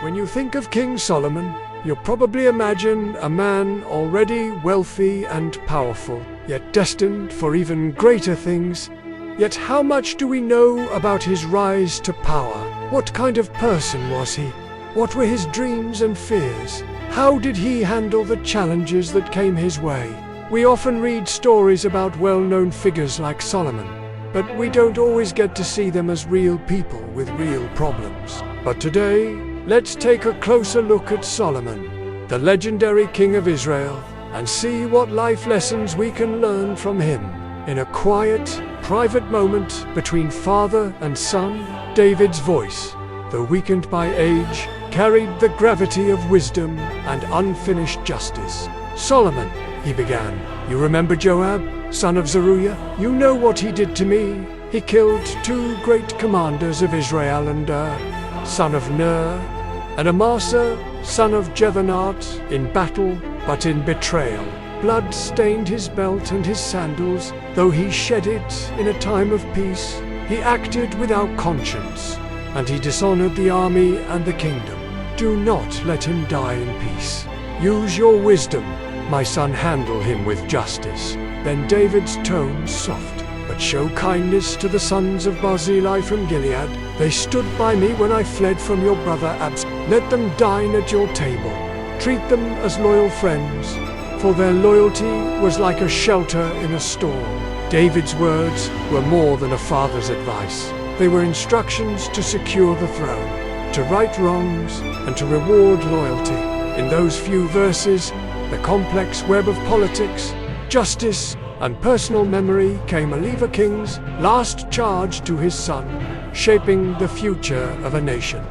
When you think of King Solomon, you'll probably imagine a man already wealthy and powerful, yet destined for even greater things. Yet how much do we know about his rise to power? What kind of person was he? What were his dreams and fears? How did he handle the challenges that came his way? We often read stories about well-known figures like Solomon, but we don't always get to see them as real people with real problems. But today, let's take a closer look at Solomon, the legendary king of Israel, and see what life lessons we can learn from him. In a quiet, private moment between father and son, David's voice, though weakened by age, carried the gravity of wisdom and unfinished justice. "Solomon," he began, "you remember Joab, son of Zeruiah? You know what he did to me. He killed 2 great commanders of Israel, and son of Ner, and Amasa, son of Jethonat, in battle, but in betrayal. Blood stained his belt and his sandals, though he shed it in a time of peace. He acted without conscience, and he dishonored the army and the kingdom. Do not let him die in peace. Use your wisdom, my son, handle him with justice." Then David's tone soft, "But show kindness to the sons of Barzillai from Gilead. They stood by me when I fled from your brother Absalom. Let them dine at your table. Treat them as loyal friends, for their loyalty was like a shelter in a storm." David's words were more than a father's advice. They were instructions to secure the throne, to right wrongs, and to reward loyalty. In those few verses, the complex web of politics, justice, and personal memory came a Lever King's last charge to his son, shaping the future of a nation.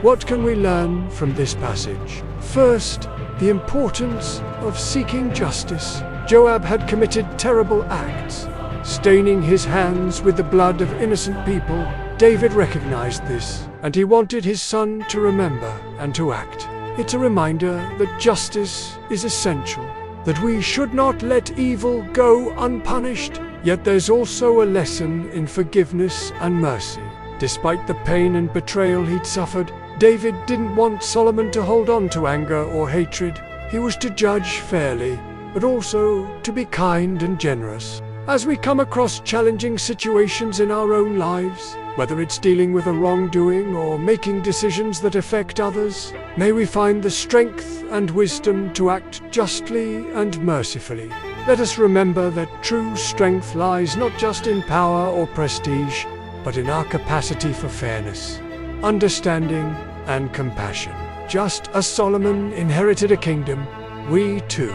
What can we learn from this passage? First, the importance of seeking justice. Joab had committed terrible acts, staining his hands with the blood of innocent people. David recognized this, and he wanted his son to remember and to act. It's a reminder that justice is essential, that we should not let evil go unpunished. Yet there's also a lesson in forgiveness and mercy. Despite the pain and betrayal he'd suffered, David didn't want Solomon to hold on to anger or hatred. He was to judge fairly, but also to be kind and generous. As we come across challenging situations in our own lives, whether it's dealing with a wrongdoing or making decisions that affect others, may we find the strength and wisdom to act justly and mercifully. Let us remember that true strength lies not just in power or prestige, but in our capacity for fairness, understanding, and compassion. Just as Solomon inherited a kingdom, we too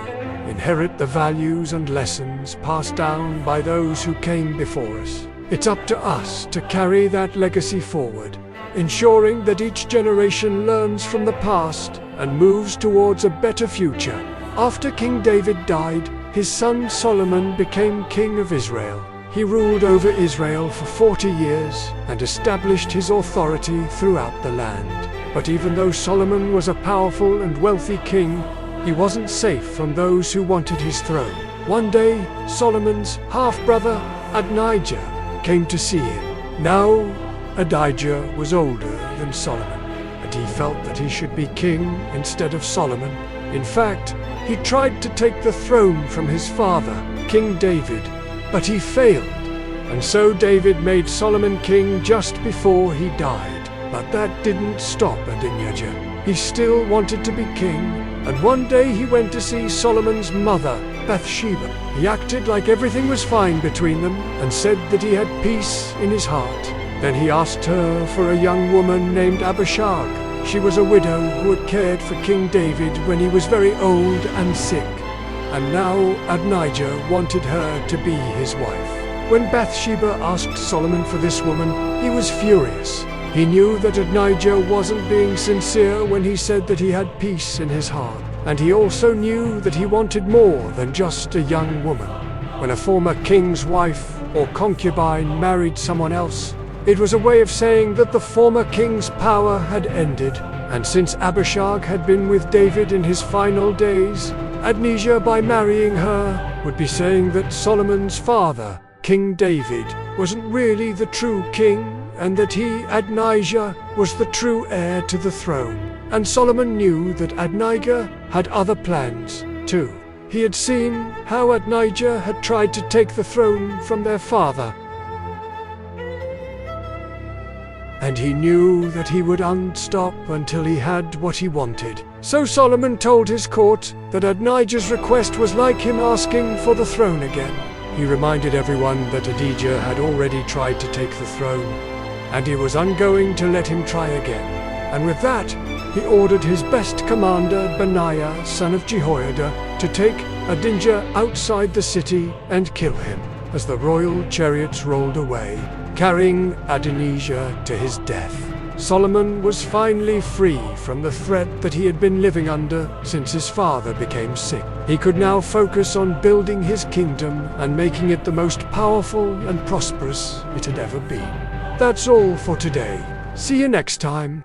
inherit the values and lessons passed down by those who came before us. It's up to us to carry that legacy forward, ensuring that each generation learns from the past and moves towards a better future. After King David died, his son Solomon became king of Israel. He ruled over Israel for 40 years and established his authority throughout the land. But even though Solomon was a powerful and wealthy king, he wasn't safe from those who wanted his throne. One day, Solomon's half-brother Adonijah came to see him. Now, Adonijah was older than Solomon, and he felt that he should be king instead of Solomon. In fact, he tried to take the throne from his father, King David, but he failed. And so David made Solomon king just before he died. But that didn't stop Adonijah. He still wanted to be king, and one day he went to see Solomon's mother, Bathsheba. He acted like everything was fine between them and said that he had peace in his heart. Then he asked her for a young woman named Abishag. She was a widow who had cared for King David when he was very old and sick, and now Adonijah wanted her to be his wife. When Bathsheba asked Solomon for this woman, he was furious. He knew that Adonijah wasn't being sincere when he said that he had peace in his heart, and he also knew that he wanted more than just a young woman. When a former king's wife or concubine married someone else, it was a way of saying that the former king's power had ended, and since Abishag had been with David in his final days, Adonijah, by marrying her, would be saying that Solomon's father, King David, wasn't really the true king, and that he, Adonijah, was the true heir to the throne. And Solomon knew that Adonijah had other plans, too. He had seen how Adonijah had tried to take the throne from their father. And he knew that he would unstop until he had what he wanted. So Solomon told his court that Adonijah's request was like him asking for the throne again. He reminded everyone that Adonijah had already tried to take the throne, and he was ungoing to let him try again. And with that, he ordered his best commander, Benaiah, son of Jehoiada, to take Adonijah outside the city and kill him, as the royal chariots rolled away, carrying Adonijah to his death. Solomon was finally free from the threat that he had been living under since his father became sick. He could now focus on building his kingdom and making it the most powerful and prosperous it had ever been. That's all for today. See you next time.